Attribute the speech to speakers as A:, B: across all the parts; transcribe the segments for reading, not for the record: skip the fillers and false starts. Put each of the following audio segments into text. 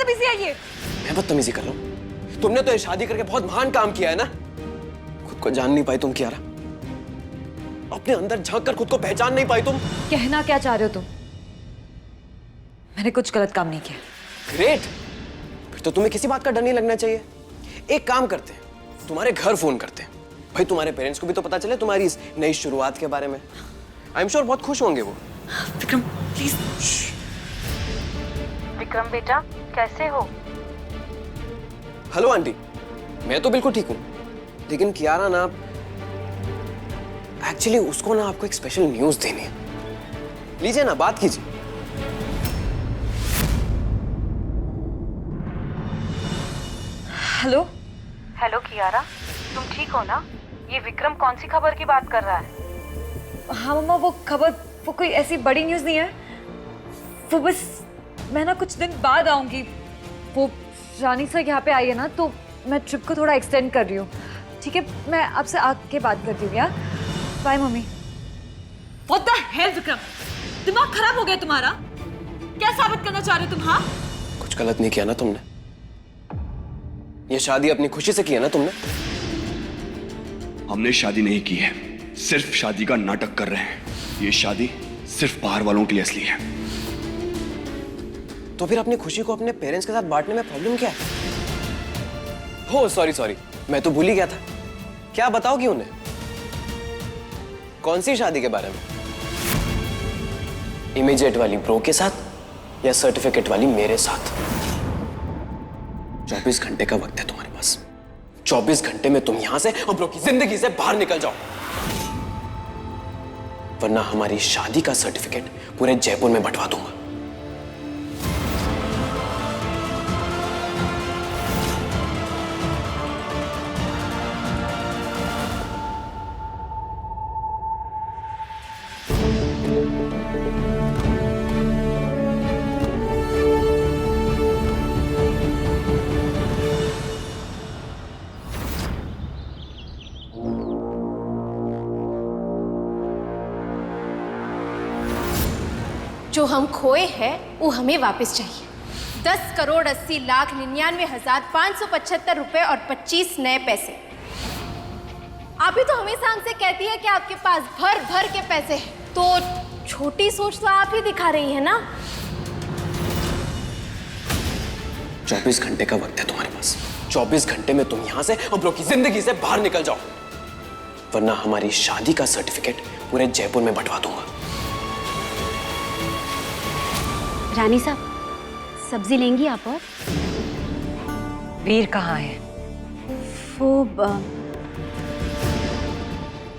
A: बदतमीजी है ये?
B: मैं बदतमीजी कर रहा हूँ? तुमने तो ये शादी करके बहुत महान काम किया है ना। खुद को जान नहीं पाई तुम कियारा, अपने अंदर झांक कर खुद को पहचान नहीं पाई तुम।
A: कहना क्या चाह रहे हो तुम? मैंने कुछ गलत काम नहीं किया।
B: ग्रेट, फिर तो तुम्हें किसी बात का डर नहीं लगना चाहिए। एक काम करते हैं, तुम्हारे घर फोन करते हैं। भाई तुम्हारे पेरेंट्स को भी तो पता चले तुम्हारी इस नई शुरुआत के बारे में। आई एम श्योर बहुत खुश होंगे वो।
A: विक्रम प्लीज।
C: विक्रम बेटा कैसे हो?
B: हेलो आंटी, मैं तो बिल्कुल ठीक हूँ, लेकिन कियारा ना, एक्चुअली उसको ना आपको एक स्पेशल न्यूज़ देनी है। लीजिए ना, बात कीजिए।
A: हेलो।
C: हेलो कियारा, तुम ठीक हो ना? ये विक्रम कौन सी खबर की बात कर रहा है?
A: हाँ मम्मा, वो खबर, वो कोई ऐसी बड़ी न्यूज़ नहीं है। वो बस मैं ना कुछ दिन बाद आऊंगी। वो रानी सर यहाँ पे आई है ना, तो मैं ट्रिप को थोड़ा एक्सटेंड कर रही हूँ। ठीक है, मैं आपसे आके बात करती हूँ यार। Bye mummy. What the hell Vikram, दिमाग खराब हो गया तुम्हारा? क्या साबित करना चाह रहे हो तुम? हाँ,
B: कुछ गलत नहीं किया ना तुमने। ये शादी अपनी खुशी से की है ना तुमने?
D: हमने शादी नहीं की है, सिर्फ शादी का नाटक कर रहे हैं। ये शादी सिर्फ बाहर वालों के लिए असली है।
B: तो फिर अपनी खुशी को अपने पेरेंट्स के साथ बांटने में प्रॉब्लम क्या है? हो सॉरी, मैं तो भूल ही गया था। क्या बताओगी उन्हें? कौन सी शादी के बारे में? इमीडिएट वाली ब्रो के साथ या सर्टिफिकेट वाली मेरे साथ? 24 घंटे का वक्त है तुम्हारे पास। 24 घंटे में तुम यहां से और ब्रो की जिंदगी से बाहर निकल जाओ, वरना हमारी शादी का सर्टिफिकेट पूरे जयपुर में बंटवा दूंगा।
E: जो हम खोए हैं वो हमें वापस चाहिए। 10,80,99,575 रुपए और 25 नए पैसे। आप ही तो हमेशा हमसे कहती है कि आपके पास भर भर के पैसे हैं, तो छोटी सोच तो आप ही दिखा रही है ना।
B: 24 घंटे का वक्त है तुम्हारे पास। 24 घंटे में तुम यहां से और ब्रो की जिंदगी से बाहर निकल जाओ, वरना हमारी शादी का सर्टिफिकेट पूरे जयपुर में बंटवा दूंगा।
F: रानी साहब, सब्जी लेंगी आप? और
A: वीर कहाँ है?
F: वो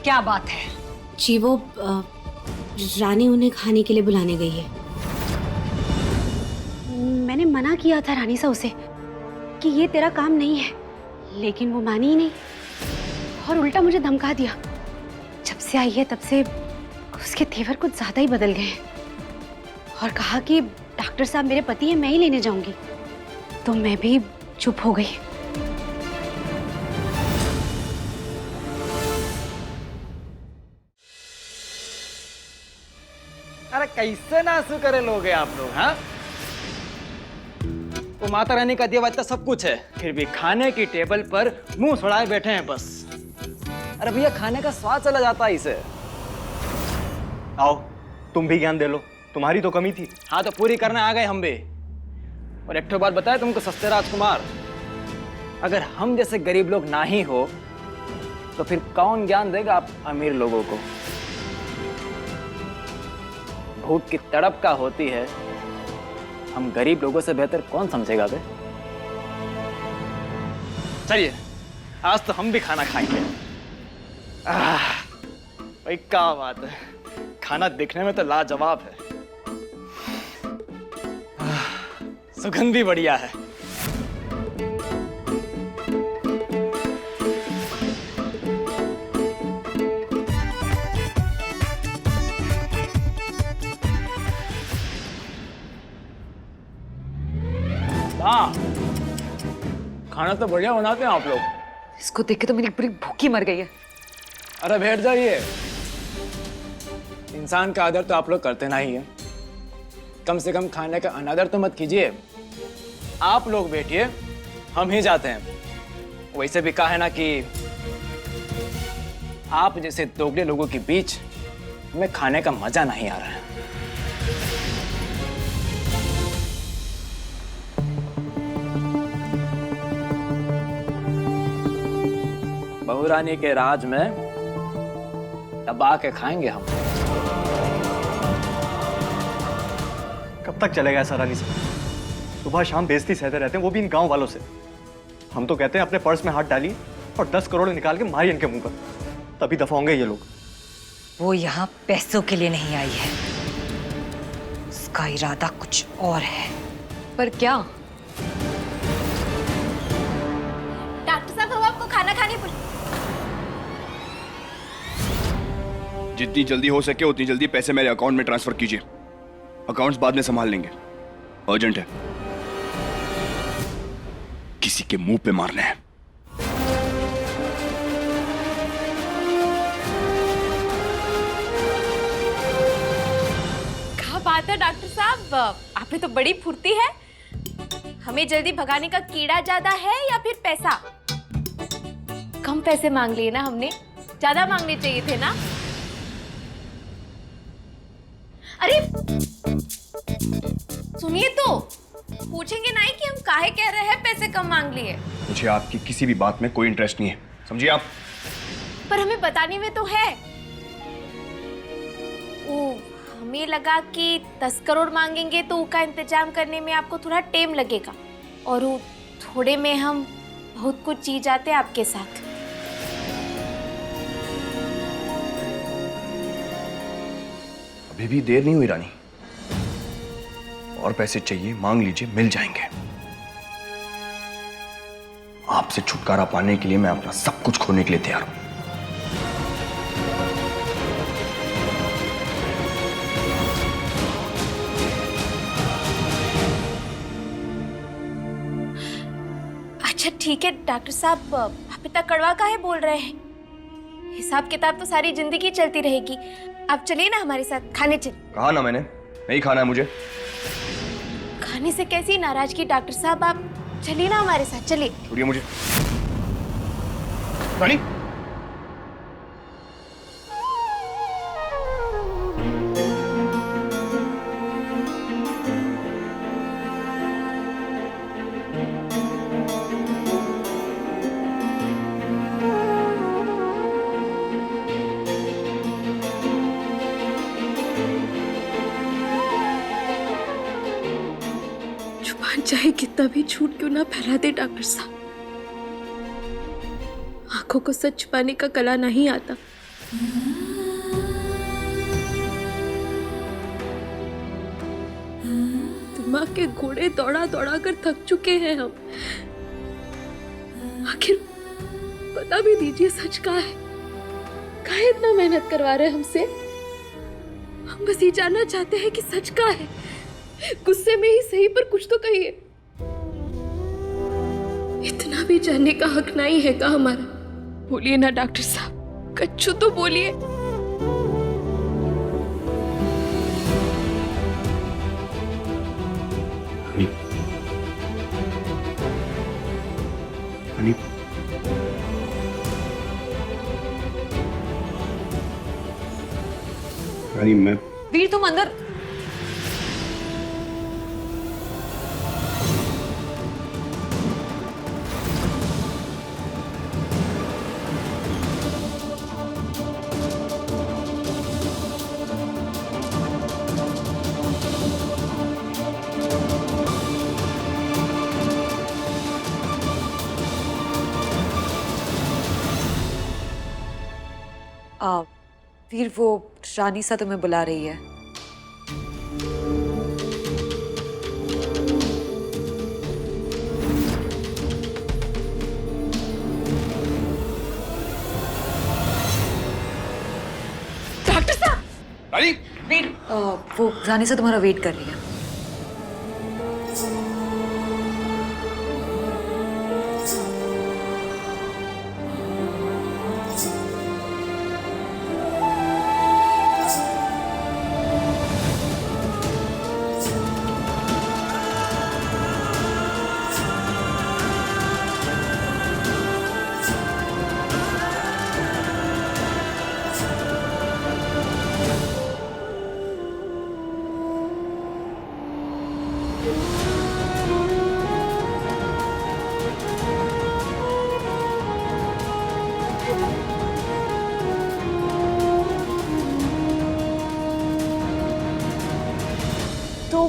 A: क्या बात है?
F: जी वो रानी उन्हें खाने के लिए बुलाने गई है। मैंने मना किया था रानी साहब उसे कि ये तेरा काम नहीं है, लेकिन वो मानी ही नहीं और उल्टा मुझे धमका दिया। जब से आई है तब से उसके तेवर कुछ ज्यादा ही बदल गए हैं और कहा कि डॉक्टर साहब मेरे पति हैं, मैं ही लेने जाऊंगी। तो मैं भी चुप हो गई।
G: अरे कैसे नासू करे लोग आप लोग? हाँ, वो माता रानी का दिया हुआ सब कुछ है, फिर भी खाने की टेबल पर मुंह सड़ाए बैठे हैं बस। अरे भैया, खाने का स्वाद चला जाता है इसे।
H: आओ तुम भी ज्ञान दे लो, तुम्हारी तो कमी थी।
G: हाँ, तो पूरी करने आ गए हम भी। और एक बात बताए तुमको सस्ते राजकुमार, अगर हम जैसे गरीब लोग ना ही हो तो फिर कौन ज्ञान देगा आप अमीर लोगों को? भूख की तड़प का होती है, हम गरीब लोगों से बेहतर कौन समझेगा बे? चलिए, आज तो हम भी खाना खाएंगे। भाई क्या बात है, खाना देखने में तो लाजवाब है, सुगंध भी बढ़िया है। हाँ, खाना तो बढ़िया बनाते हैं आप लोग।
A: इसको देख के तो मेरी पूरी भूखी मर गई है।
G: अरे बैठ जाइए, इंसान का आदर तो आप लोग करते ना ही है, कम से कम खाने का अनादर तो मत कीजिए। आप लोग बैठिए, हम ही जाते हैं। वैसे भी कहा है ना कि आप जैसे दोगले लोगों के बीच हमें खाने का मजा नहीं आ रहा है। बहुरानी के राज में दबा के खाएंगे हम।
H: कब तक चलेगा ऐसा रानी साहब? सुबह शाम बेइज्जती सहते रहते हैं, वो भी इन गांव वालों से। हम तो कहते हैं अपने पर्स में हाथ डालिए और 10 करोड़ निकाल के मारिए इनके मुंह पर, तभी दफा होंगे ये लोग।
I: वो यहाँ पैसों के लिए नहीं आई है, उसका इरादा कुछ और है।
A: पर क्या?
E: डॉक्टर साहब हम आपको खाना खाने बोले।
D: जितनी जल्दी हो सके उतनी जल्दी पैसे मेरे अकाउंट में ट्रांसफर कीजिए। अकाउंट्स बाद में संभाल लेंगे, अर्जेंट है। किसी के मुंह पे मारने हैं।
E: क्या बात है डॉक्टर साहब, आप में तो बड़ी फुर्ती है। हमें जल्दी भगाने का कीड़ा ज्यादा है या फिर पैसा? कम पैसे मांग लिए ना हमने, ज्यादा मांगने चाहिए थे ना। अरे सुनिए तो, पूछेंगे नहीं कि हम काहे कह रहे हैं पैसे कम मांग लिए?
D: मुझे आपकी किसी भी बात में कोई इंटरेस्ट नहीं है, समझिए आप।
E: पर हमें बताने में तो है। ओ, हमें लगा कि 10 करोड़ मांगेंगे तो उसका इंतजाम करने में आपको थोड़ा टाइम लगेगा, और वो थोड़े में हम बहुत कुछ जी जाते आपके साथ।
D: अभी भी देर नहीं हुई रानी, और पैसे चाहिए मांग लीजिए, मिल जाएंगे। आपसे छुटकारा पाने के लिए मैं अपना सब कुछ खोने के लिए तैयार हूं।
E: अच्छा ठीक है डॉक्टर साहब, आप इतना कड़वा काहे बोल रहे हैं? हिसाब किताब तो सारी जिंदगी चलती रहेगी। आप चलिए ना हमारे साथ, खाने चलिए।
D: कहा ना मैंने, नहीं खाना है मुझे।
E: खाने से कैसी नाराजगी डॉक्टर साहब, आप चलिए ना हमारे साथ, चलिए।
D: छोड़िए मुझे रानी।
E: चाहे कितना भी झूठ क्यों ना फैला दे डॉक्टर साहब, आंखों को सच छुपाने का कला नहीं आता। दिमाग के घोड़े दौड़ा दौड़ा कर थक चुके हैं हम। आखिर बता भी दीजिए सच क्या है? काहे इतना मेहनत करवा रहे हैं हमसे? हम बस ये जानना चाहते हैं कि सच क्या है। गुस्से में ही सही, पर कुछ तो कहिए। इतना भी जानने का हक नहीं है का हमारा? बोलिए ना डॉक्टर साहब, कच्चू तो बोलिए।
D: रानी मैं
A: वीर तुम अंदर। वीर वो रानी सा तुम्हें बुला रही है।
E: डॉक्टर साहब!
D: रानी
A: वीर वो रानी सा तुम्हारा वेट कर रही है। तो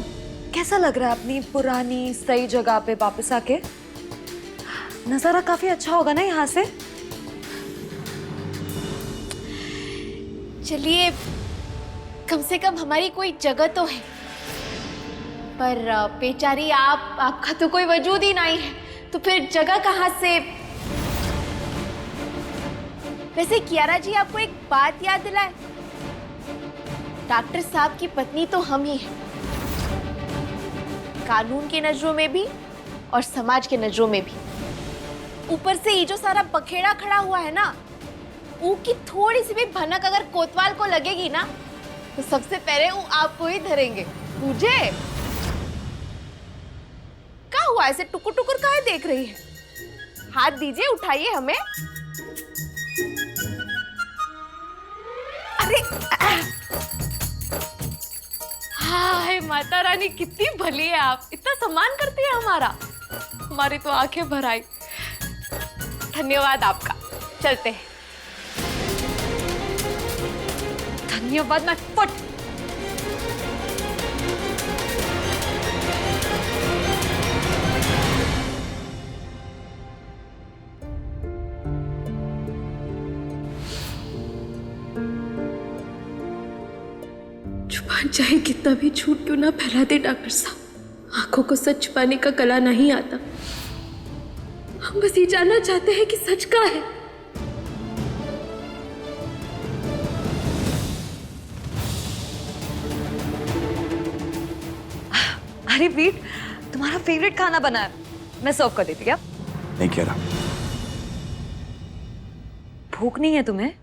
A: कैसा लग रहा है अपनी पुरानी सही जगह पे वापस आके? नजारा काफी अच्छा होगा ना यहाँ से?
E: चलिए, कम से कम हमारी कोई जगह तो है। पर बेचारी आपका तो कोई वजूद ही नहीं है, तो फिर जगह कहाँ से? वैसे कियारा जी, आपको एक बात याद दिलाए, डॉक्टर साहब की पत्नी तो हम ही हैं, कानून की नजरों में भी और समाज के नजरों में भी। ऊपर से ये जो सारा बखेड़ा खड़ा हुआ है ना, वो की थोड़ी सी भी भनक अगर कोतवाल को लगेगी ना, तो सबसे पहले वो आपको ही धरेंगे। मुझे क्या हुआ? ऐसे टुकुर टुकुर काहे देख रही है? हाथ दीजिए, उठाइए हमें। अरे हाय माता रानी, कितनी भली है आप, इतना सम्मान करती है हमारा। हमारी तो आंखें भर आई। धन्यवाद आपका। चलते हैं।
A: धन्यवाद मैं फट।
J: जुबान चाहे कितना भी झूठ क्यों ना फैला दे डॉक्टर साहब, आंखों को सच छुपाने का कला नहीं आता। हम बस ये जानना चाहते हैं कि सच क्या है।
A: अरे वीर, तुम्हारा फेवरेट खाना बना है, मैं सर्व कर देती। क्या
D: नहीं कह रहा।
A: भूख नहीं है तुम्हें?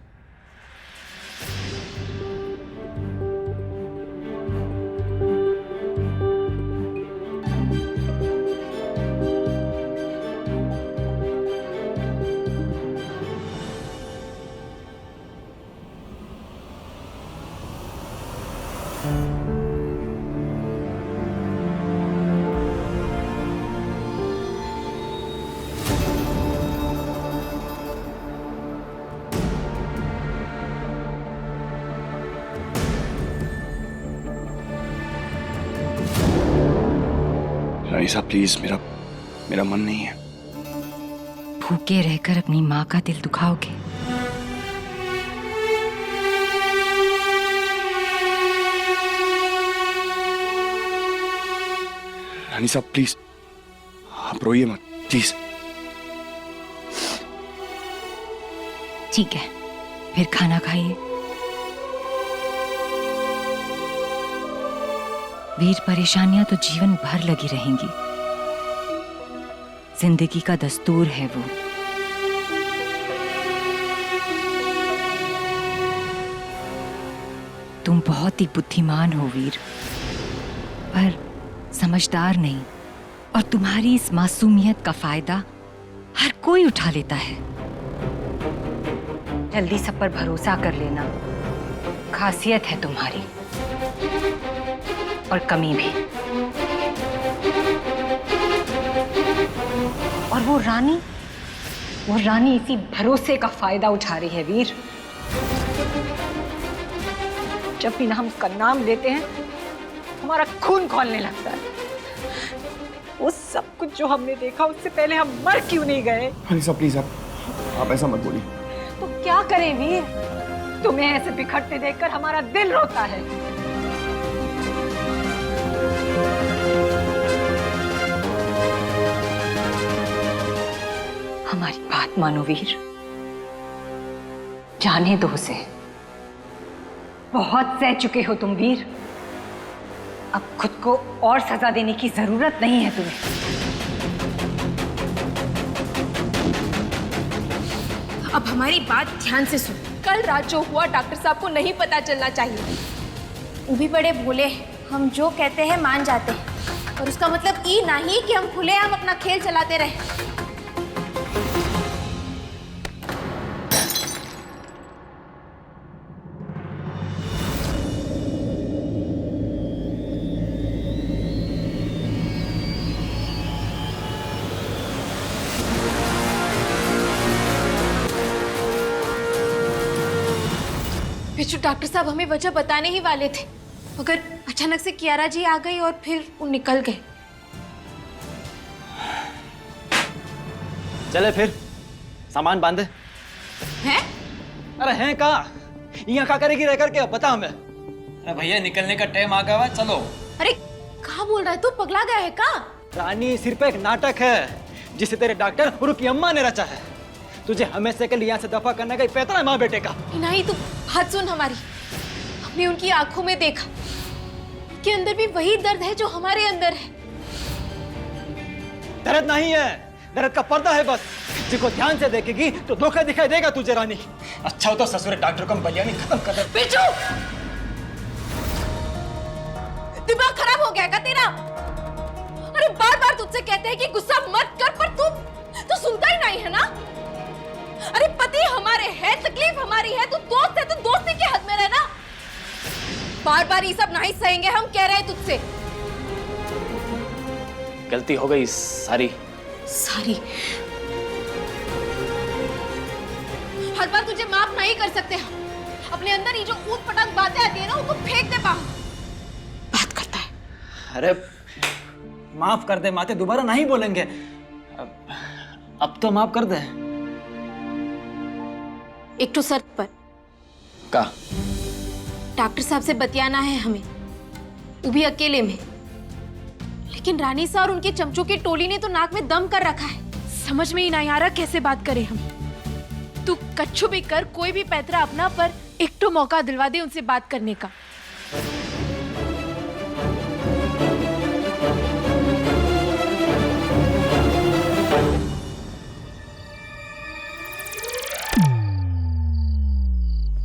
D: रानी साहब प्लीज, मेरा मन नहीं है।
I: भूखे रहकर अपनी माँ का दिल दुखाओगे?
D: रानी साहब प्लीज, आप रोइए मत प्लीज।
I: ठीक है, फिर खाना खाइए। वीर, परेशानियां तो जीवन भर लगी रहेंगी, जिंदगी का दस्तूर है वो। तुम बहुत ही बुद्धिमान हो वीर, पर समझदार नहीं, और तुम्हारी इस मासूमियत का फायदा हर कोई उठा लेता है। जल्दी सब पर भरोसा कर लेना खासियत है तुम्हारी, और कमी भी। और वो रानी इसी भरोसे का फायदा उठा रही है वीर। जब भी ना हम उसका नाम लेते हैं, हमारा खून खौलने लगता है। वो सब कुछ जो हमने देखा, उससे पहले हम मर क्यों नहीं गए?
D: रानी साहब प्लीज, आप ऐसा मत बोलिए।
I: तो क्या करें वीर, तुम्हें ऐसे बिखरते देखकर हमारा दिल रोता है। हमारी बात मानो वीर, जाने दो उसे। बहुत सह चुके हो तुम वीर, अब खुद को और सजा देने की जरूरत नहीं है तुम्हें।
J: अब हमारी बात ध्यान से सुन।
E: कल रात जो हुआ डॉक्टर साहब को नहीं पता चलना चाहिए। वो भी बड़े भोले हैं, हम जो कहते हैं मान जाते हैं, और उसका मतलब ये नहीं कि हम खुलेआम अपना खेल चलाते रहे। बिच्छू डॉक्टर साहब हमें वजह बताने ही वाले थे, मगर अचानक से कियारा जी आ गई और फिर वो निकल गए।
G: चले फिर, सामान बांधे।
E: हैं?
G: अरे हैं कहाँ? यहाँ क्या करेगी रह करके, पता हमें। अरे भैया निकलने का टाइम आ गया है, चलो।
E: अरे कहाँ बोल रहा है तू, पगला गया है का?
G: रानी सिर्फ एक नाटक है जिसे तेरे डॉक्टर गुरु की अम्मा ने रचा है। तुझे हमेशा के लिए यहाँ से दफा करने का ही पैतरा है माँ बेटे का।
E: नहीं, तू बात सुन हमारी। हमने उनकी आंखों में देखा, उनके अंदर भी वही दर्द है जो हमारे अंदर है।
G: दर्द नहीं है, दर्द का पर्दा है बस। जिसको ध्यान से देखेगी तो धोखा दिखाई देगा तुझे रानी। अच्छा हो तो ससुर डॉक्टर को बलियानी खत्म कर दे।
E: बिच्छू, दिमाग खराब हो गया क्या तेरा? अरे बार बार तुझसे कहते हैं कि गुस्सा मत कर, पर तू सुनता ही नहीं है ना। अरे पति हमारे हैं, तकलीफ हमारी है, तू दोस्त है तो दोस्ती के हद में रहना। बार बार ये सब नहीं सहेंगे, हम कह रहे हैं तुझसे।
G: गलती हो गई सारी।
E: हर बार तुझे माफ नहीं कर सकते हम। अपने अंदर ये जो ऊट पटांग बातें आती है ना, उनको फेंक दे बाहर। बात करता है।
G: अरे माफ कर दे माते, दोबारा नहीं बोलेंगे। अब तो माफ कर दे।
E: एक तो शर्त पर।
G: का?
E: डॉक्टर साहब से बतियाना है हमें, वो भी अकेले में। लेकिन रानी सा और उनके चमचों की टोली ने तो नाक में दम कर रखा है। समझ में ही नहीं आ रहा कैसे बात करें हम। तू कच्छु भी कर, कोई भी पैतरा अपना, पर एक तो मौका दिलवा दे उनसे बात करने का।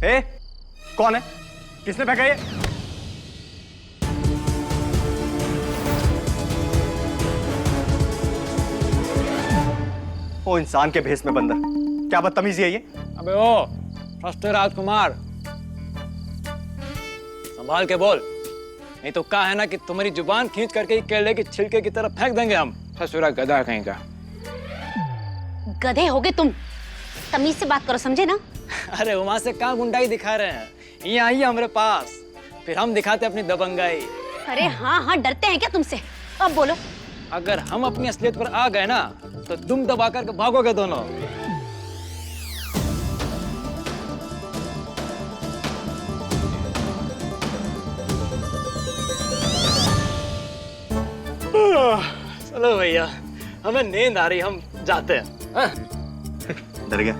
H: ए, कौन है? किसने फेंका ये? ओ इंसान के भेष में बंदर, क्या बदतमीजी है ये?
G: अबे ओ फर्स्ट राजकुमार, संभाल के बोल, नहीं तो क्या है ना कि तुम्हारी जुबान खींच करके केले के छिलके की तरफ फेंक देंगे हम। ससुरा गधा कहीं का।
F: गधे होगे तुम, तमीज से बात करो, समझे ना?
G: अरे वहां से कहाँ गुंडाई दिखा रहे हैं, यहाँ आइए हमारे पास, फिर हम दिखाते अपनी दबंगाई।
F: अरे हाँ, डरते हैं क्या तुमसे? अब बोलो।
G: अगर हम अपनी असलियत पर आ गए ना तो दुम दबा करके भागोगे दोनों। चलो भैया, हमें नींद आ रही, हम जाते हैं।
H: डर गया?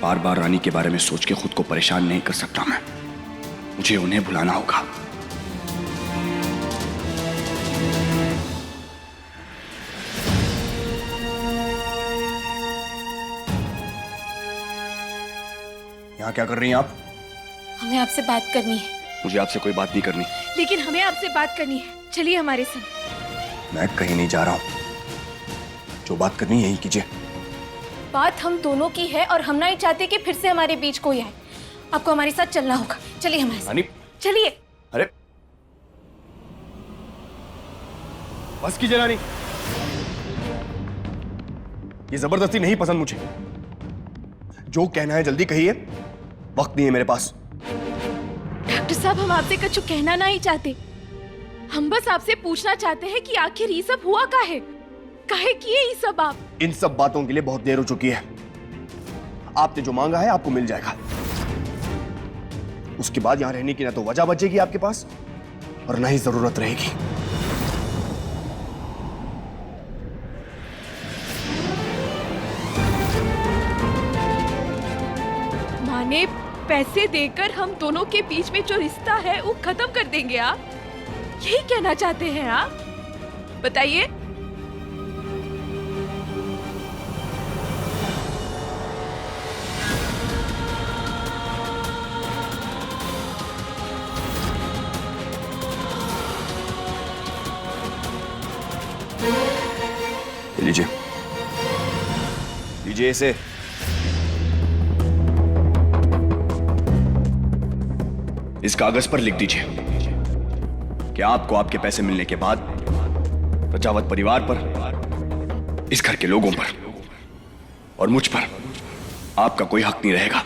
D: बार बार रानी के बारे में सोच के खुद को परेशान नहीं कर सकता मैं। मुझे उन्हें भुलाना होगा। यहाँ क्या कर रही हैं आप?
E: हमें आपसे बात करनी है।
D: मुझे आपसे कोई बात नहीं करनी।
E: लेकिन हमें आपसे बात करनी है, चलिए हमारे संग।
D: मैं कहीं नहीं जा रहा हूं, जो बात करनी यही कीजिए।
E: बात हम दोनों की है और हम नहीं चाहते कि फिर से हमारे बीच कोई आए। आपको हमारे साथ चलना होगा, चलिए हमारे साथ। चलिए।
D: अरे बस कीजिए रानी, ये जबरदस्ती नहीं पसंद मुझे। जो कहना है जल्दी कहिए, वक्त नहीं है मेरे पास।
E: डॉक्टर साहब, हम आपसे कुछ कहना नहीं चाहते, हम बस आपसे पूछना चाहते हैं कि आखिर ये सब हुआ काहे किए ये सब आप?
D: इन सब बातों के लिए बहुत देर हो चुकी है। आपने जो मांगा है आपको मिल जाएगा। उसके बाद यहां रहने की ना तो वजह बचेगी आपके पास और ना ही जरूरत रहेगी।
E: माने पैसे देकर हम दोनों के बीच में जो रिश्ता है वो खत्म कर देंगे आप? यही कहना चाहते हैं आप? बताइए।
D: लीजिए, लीजिए इसे। इस कागज पर लिख दीजिए कि आपको आपके पैसे मिलने के बाद प्रजावत परिवार पर इस घर के लोगों पर और मुझ पर आपका कोई हक नहीं रहेगा।